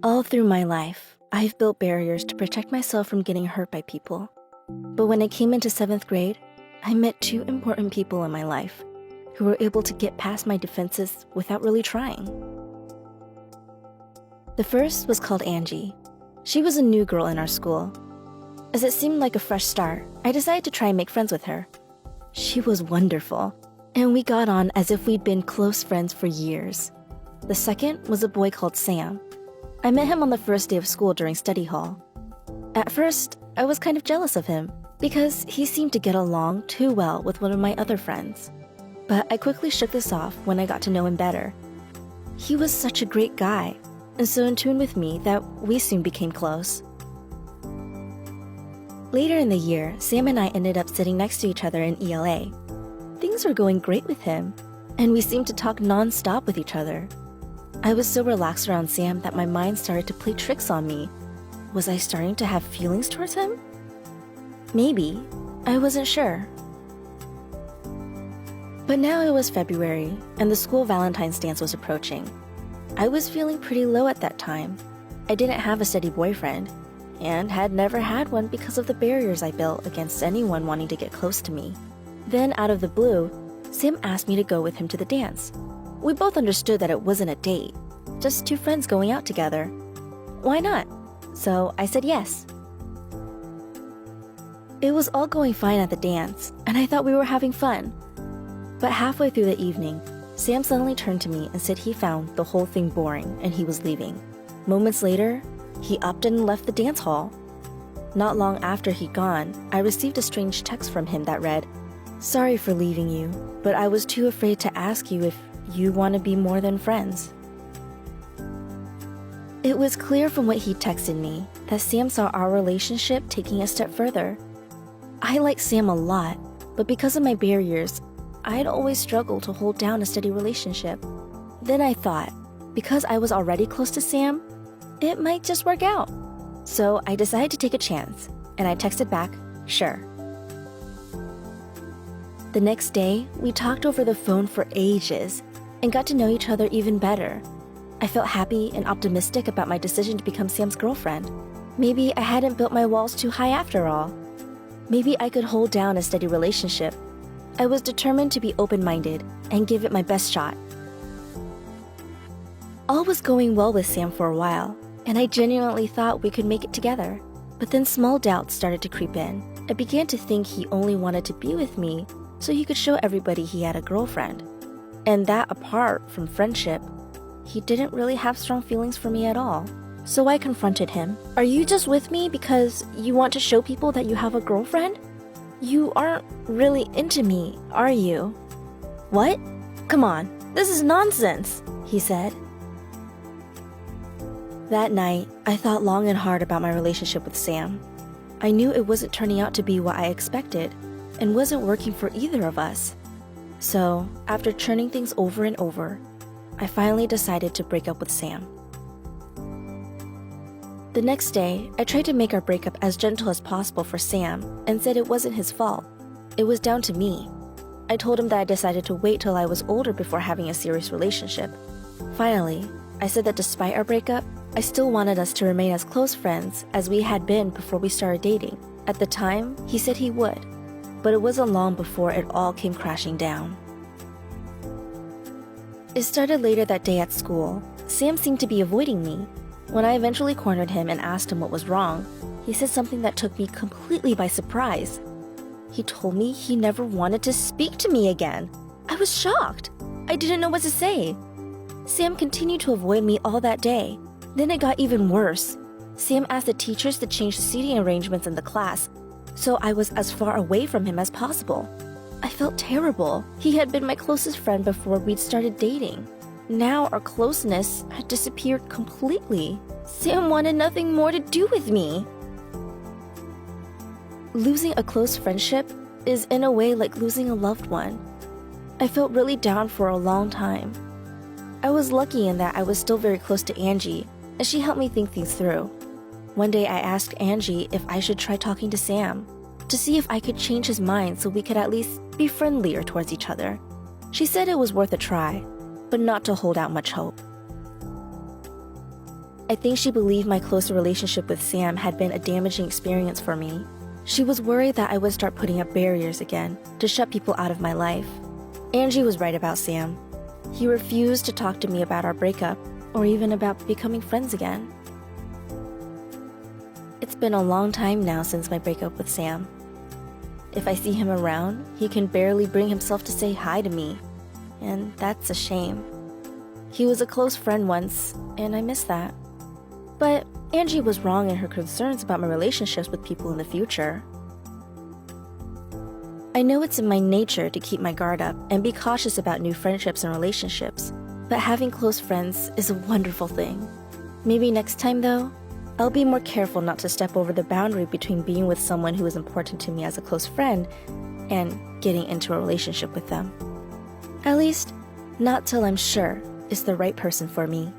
All through my life, I've built barriers to protect myself from getting hurt by people. But when I came into 7th grade, I met two important people in my life who were able to get past my defenses without really trying. The first was called Angie. She was a new girl in our school. As it seemed like a fresh start, I decided to try and make friends with her. She was wonderful, and we got on as if we'd been close friends for years. The second was a boy called Sam. I met him on the first day of school during study hall. At first, I was kind of jealous of him because he seemed to get along too well with one of my other friends. But I quickly shook this off when I got to know him better. He was such a great guy, and so in tune with me that we soon became close. Later in the year, Sam and I ended up sitting next to each other in ELA. Things were going great with him, and we seemed to talk non-stop with each other. I was so relaxed around Sam that my mind started to play tricks on me. Was I starting to have feelings towards him? Maybe. I wasn't sure. But now it was February, and the school Valentine's dance was approaching. I was feeling pretty low at that time. I didn't have a steady boyfriend, and had never had one because of the barriers I built against anyone wanting to get close to me. Then, out of the blue, Sam asked me to go with him to the dance. We both understood that it wasn't a date, just two friends going out together. Why not? So I said yes. It was all going fine at the dance, and I thought we were having fun. But halfway through the evening, Sam suddenly turned to me and said he found the whole thing boring and he was leaving. Moments later, he upped and left the dance hall. Not long after he'd gone, I received a strange text from him that read, "Sorry for leaving you, but I was too afraid to ask you if you want to be more than friends." It was clear from what he texted me that Sam saw our relationship taking a step further. I liked Sam a lot, but because of my barriers, I'd always struggled to hold down a steady relationship. Then I thought, because I was already close to Sam, it might just work out. So I decided to take a chance, and I texted back, "Sure." The next day, we talked over the phone for ages and got to know each other even better. I felt happy and optimistic about my decision to become Sam's girlfriend. Maybe I hadn't built my walls too high after all. Maybe I could hold down a steady relationship. I was determined to be open-minded and give it my best shot. All was going well with Sam for a while, and I genuinely thought we could make it together. But then small doubts started to creep in. I began to think he only wanted to be with me so he could show everybody he had a girlfriend. And that apart from friendship, he didn't really have strong feelings for me at all. So I confronted him. "Are you just with me because you want to show people that you have a girlfriend? You aren't really into me, are you?" "What? Come on, this is nonsense," he said. That night, I thought long and hard about my relationship with Sam. I knew it wasn't turning out to be what I expected and wasn't working for either of us. So, after churning things over and over, I finally decided to break up with Sam. The next day, I tried to make our breakup as gentle as possible for Sam and said it wasn't his fault. It was down to me. I told him that I decided to wait till I was older before having a serious relationship. Finally, I said that despite our breakup, I still wanted us to remain as close friends as we had been before we started dating. At the time, he said he would, but it wasn't long before it all came crashing down. It started later that day at school. Sam seemed to be avoiding me. When I eventually cornered him and asked him what was wrong, he said something that took me completely by surprise. He told me he never wanted to speak to me again. I was shocked. I didn't know what to say. Sam continued to avoid me all that day. Then it got even worse. Sam asked the teachers to change the seating arrangements in the class, so I was as far away from him as possible. I felt terrible. He had been my closest friend before we'd started dating. Now our closeness had disappeared completely. Sam wanted nothing more to do with me. Losing a close friendship is in a way like losing a loved one. I felt really down for a long time. I was lucky in that I was still very close to Angie, and she helped me think things through. One day I asked Angie if I should try talking to Sam, to see if I could change his mind so we could at least be friendlier towards each other. She said it was worth a try, but not to hold out much hope. I think she believed my closer relationship with Sam had been a damaging experience for me. She was worried that I would start putting up barriers again to shut people out of my life. Angie was right about Sam. He refused to talk to me about our breakup or even about becoming friends again. It's been a long time now since my breakup with Sam. If I see him around, he can barely bring himself to say hi to me, and that's a shame. He was a close friend once, and I miss that. But Angie was wrong in her concerns about my relationships with people in the future. I know it's in my nature to keep my guard up and be cautious about new friendships and relationships, but having close friends is a wonderful thing. Maybe next time, though, I'll be more careful not to step over the boundary between being with someone who is important to me as a close friend and getting into a relationship with them. At least, not till I'm sure it's the right person for me.